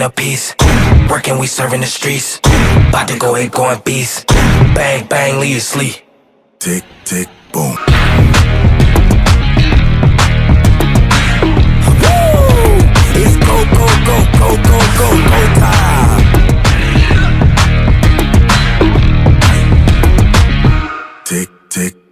a piece. Working, we serving the streets. About to go ahead, going beast. Bang, bang, leave you sleep. Tick, tick, boom. Woo! It's go, go, go, go, go, go, go time. Tick, tick.